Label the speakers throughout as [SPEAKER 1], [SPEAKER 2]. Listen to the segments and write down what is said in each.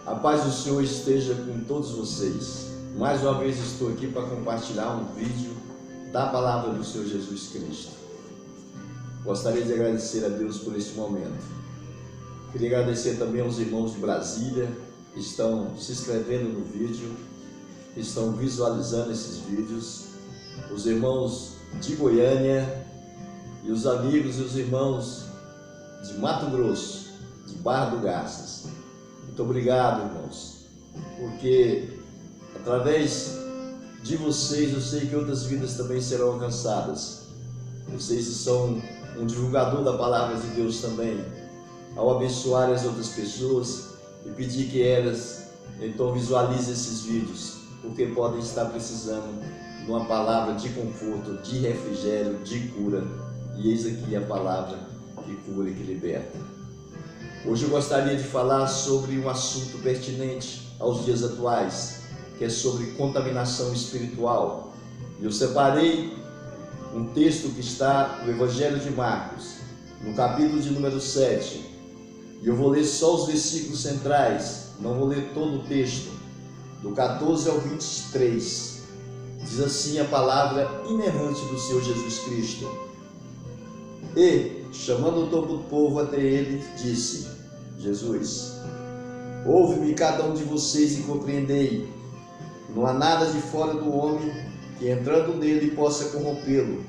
[SPEAKER 1] A paz do Senhor esteja com todos vocês. Mais uma vez estou aqui para compartilhar um vídeo da palavra do Senhor Jesus Cristo. Gostaria de agradecer a Deus por este momento. Queria agradecer também aos irmãos de Brasília que estão se inscrevendo no vídeo, que estão visualizando esses vídeos, os irmãos de Goiânia e os amigos e os irmãos de Mato Grosso, de Barra do Garças. Muito obrigado, irmãos, porque através de vocês eu sei que outras vidas também serão alcançadas. Vocês são um divulgador da palavra de Deus também, ao abençoar as outras pessoas e pedir que elas então visualizem esses vídeos, porque podem estar precisando de uma palavra de conforto, de refrigério, de cura. E eis aqui a palavra que cura e que liberta. Hoje eu gostaria de falar sobre um assunto pertinente aos dias atuais, que é sobre contaminação espiritual. Eu separei um texto que está no Evangelho de Marcos, no capítulo de número 7. E eu vou ler só os versículos centrais, não vou ler todo o texto, do 14 ao 23. Diz assim a palavra inerrante do Senhor Jesus Cristo. E, chamando todo o povo até ele, disse: Jesus, ouve-me cada um de vocês e compreendei. Não há nada de fora do homem que entrando nele possa corrompê-lo,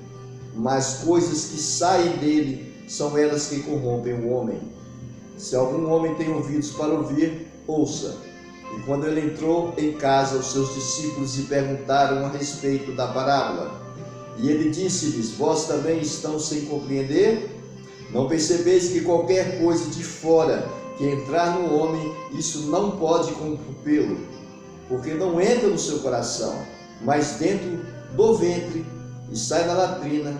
[SPEAKER 1] mas coisas que saem dele são elas que corrompem o homem. Se algum homem tem ouvidos para ouvir, ouça. E quando ele entrou em casa, os seus discípulos lhe perguntaram a respeito da parábola. E ele disse-lhes: vós também estão sem compreender? Não percebeis que qualquer coisa de fora que entrar no homem, isso não pode corrompê-lo, porque não entra no seu coração, mas dentro do ventre e sai na latrina,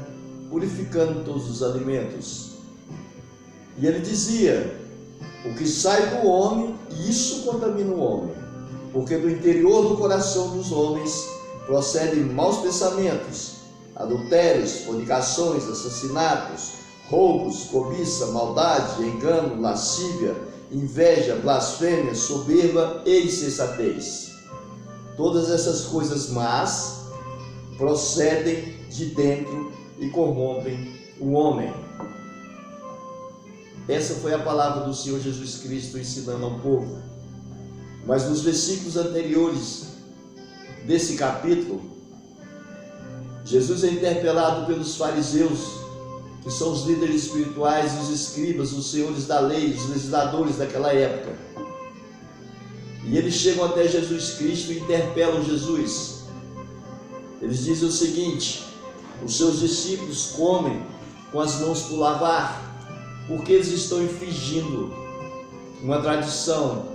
[SPEAKER 1] purificando todos os alimentos. E ele dizia: o que sai do homem, isso contamina o homem, porque do interior do coração dos homens procedem maus pensamentos, adultérios, fornicações, assassinatos, roubos, cobiça, maldade, engano, lascívia, inveja, blasfêmia, soberba e insensatez. Todas essas coisas más procedem de dentro e corrompem o homem. Essa foi a palavra do Senhor Jesus Cristo ensinando ao povo. Mas nos versículos anteriores desse capítulo, Jesus é interpelado pelos fariseus, que são os líderes espirituais, os escribas, os senhores da lei, os legisladores daquela época. E eles chegam até Jesus Cristo e interpelam Jesus. Eles dizem o seguinte: os seus discípulos comem com as mãos por lavar, porque eles estão infringindo uma tradição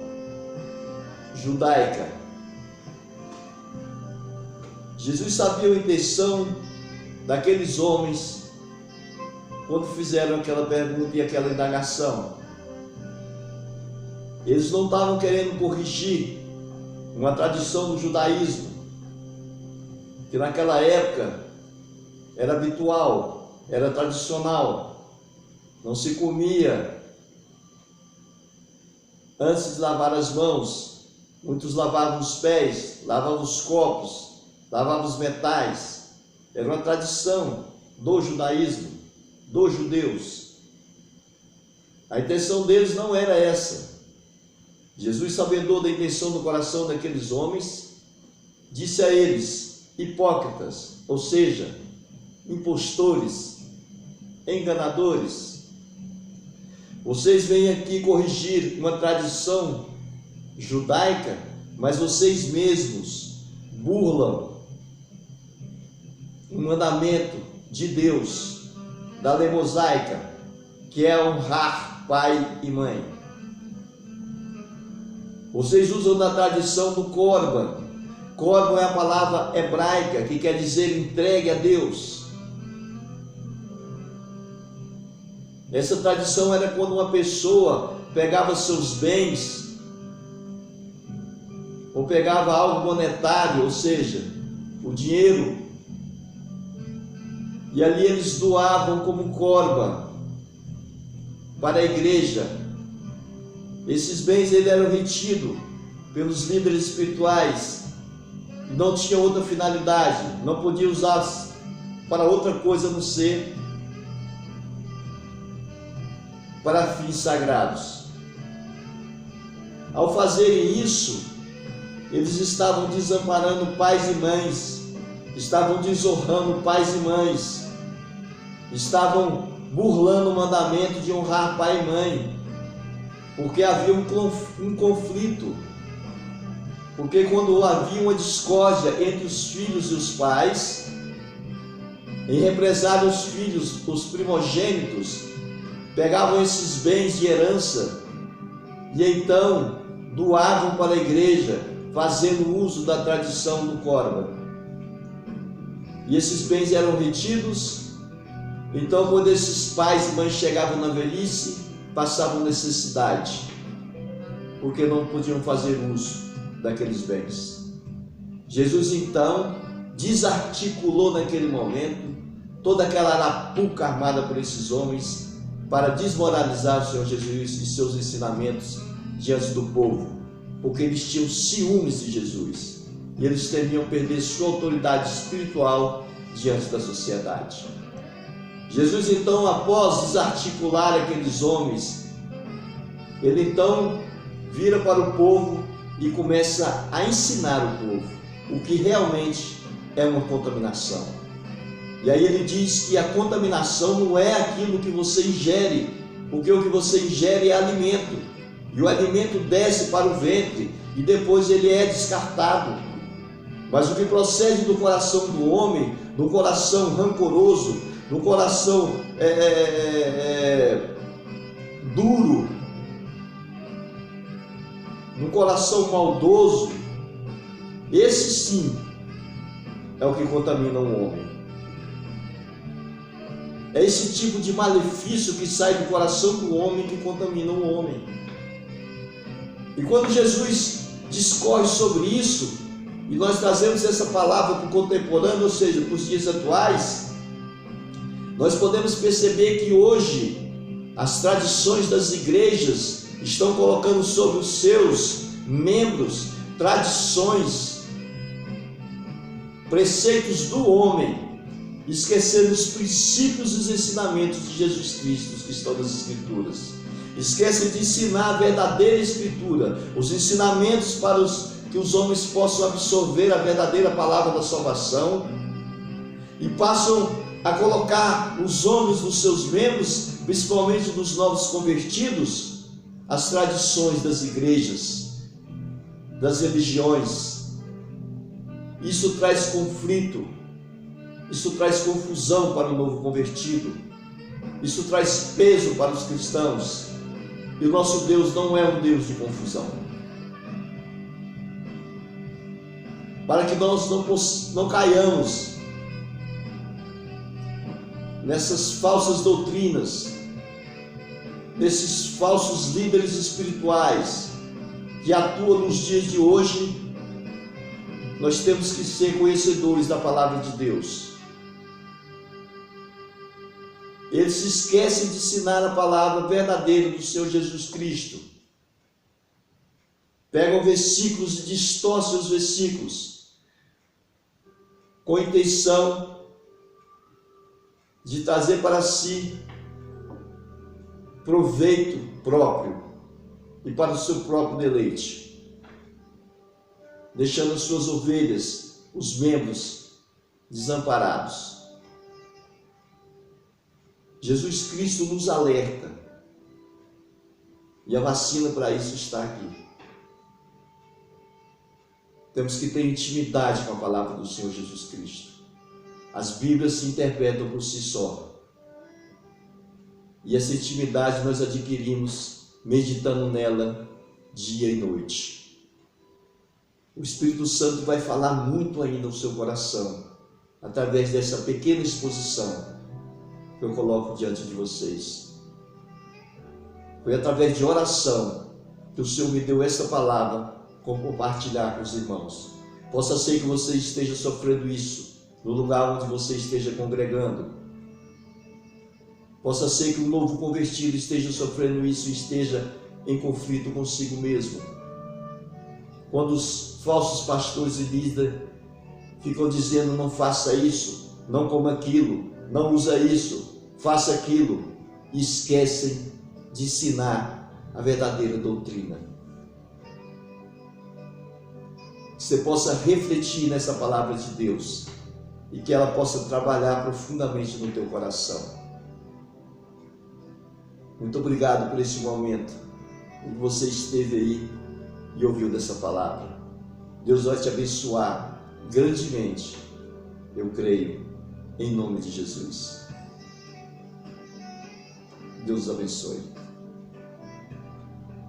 [SPEAKER 1] judaica. Jesus sabia a intenção daqueles homens quando fizeram aquela pergunta e aquela indagação. Eles não estavam querendo corrigir uma tradição do judaísmo, que naquela época era habitual, era tradicional. Não se comia antes de lavar as mãos. Muitos lavavam os pés, lavavam os copos, lavavam os metais. Era uma tradição do judaísmo, dos judeus. A intenção deles não era essa. Jesus, sabedor da intenção do coração daqueles homens, disse a eles: hipócritas, ou seja, impostores, enganadores, vocês vêm aqui corrigir uma tradição judaica, mas vocês mesmos burlam um mandamento de Deus, da lei mosaica, que é honrar pai e mãe. Vocês usam da tradição do Corban. Corban é a palavra hebraica que quer dizer entregue a Deus. Essa tradição era quando uma pessoa pegava seus bens ou pegava algo monetário, ou seja, o dinheiro, e ali eles doavam como corban para a igreja. Esses bens eles eram retidos pelos líderes espirituais, e não tinha outra finalidade, não podia usar para outra coisa a não ser para fins sagrados. Ao fazerem isso, eles estavam desamparando pais e mães, estavam desonrando pais e mães, estavam burlando o mandamento de honrar pai e mãe, porque havia um conflito, porque quando havia uma discórdia entre os filhos e os pais, em represália os filhos, os primogênitos, pegavam esses bens de herança e então doavam para a igreja, fazendo uso da tradição do Corban. E esses bens eram retidos. Então, quando esses pais e mães chegavam na velhice, passavam necessidade, porque não podiam fazer uso daqueles bens. Jesus então desarticulou naquele momento toda aquela arapuca armada por esses homens para desmoralizar o Senhor Jesus e seus ensinamentos diante do povo, porque eles tinham ciúmes de Jesus e eles temiam perder sua autoridade espiritual diante da sociedade. Jesus então, após desarticular aqueles homens, ele então vira para o povo e começa a ensinar o povo o que realmente é uma contaminação. E aí ele diz que a contaminação não é aquilo que você ingere, porque o que você ingere é alimento, e o alimento desce para o ventre e depois ele é descartado. Mas o que procede do coração do homem, do coração rancoroso, do coração duro, no coração maldoso, esse sim é o que contamina o homem. É esse tipo de malefício que sai do coração do homem que contamina o homem. E quando Jesus discorre sobre isso, e nós trazemos essa palavra para o contemporâneo, ou seja, para os dias atuais, nós podemos perceber que hoje as tradições das igrejas estão colocando sobre os seus membros tradições, preceitos do homem, esquecendo os princípios e os ensinamentos de Jesus Cristo que estão nas Escrituras. Esquecem de ensinar a verdadeira Escritura, os ensinamentos para que os homens possam absorver a verdadeira palavra da salvação, e passam a colocar os homens dos seus membros, principalmente dos novos convertidos, as tradições das igrejas, das religiões. Isso traz conflito, isso traz confusão para o novo convertido, isso traz peso para os cristãos. E o nosso Deus não é um Deus de confusão. Para que nós não caiamos nessas falsas doutrinas, nesses falsos líderes espirituais que atuam nos dias de hoje, nós temos que ser conhecedores da palavra de Deus. Eles se esquecem de ensinar a palavra verdadeira do Senhor Jesus Cristo. Pegam versículos e distorcem os versículos, com a intenção de trazer para si proveito próprio e para o seu próprio deleite, deixando as suas ovelhas, os membros, desamparados. Jesus Cristo nos alerta, e a vacina para isso está aqui. Temos que ter intimidade com a palavra do Senhor Jesus Cristo. As Bíblias se interpretam por si só, e essa intimidade nós adquirimos meditando nela dia e noite. O Espírito Santo vai falar muito ainda no seu coração, através dessa pequena exposição que eu coloco diante de vocês. Foi através de oração que o Senhor me deu esta palavra para compartilhar com os irmãos. Possa ser que você esteja sofrendo isso no lugar onde você esteja congregando. Possa ser que um novo convertido esteja sofrendo isso e esteja em conflito consigo mesmo. quando os falsos pastores e líderes ficam dizendo: não faça isso, não coma aquilo, não usa isso, faça aquilo, e esquecem de ensinar a verdadeira doutrina. Que você possa refletir nessa palavra de Deus e que ela possa trabalhar profundamente no teu coração. Muito obrigado por esse momento em que você esteve aí e ouviu dessa palavra. Deus vai te abençoar grandemente, eu creio, em nome de Jesus. Deus abençoe.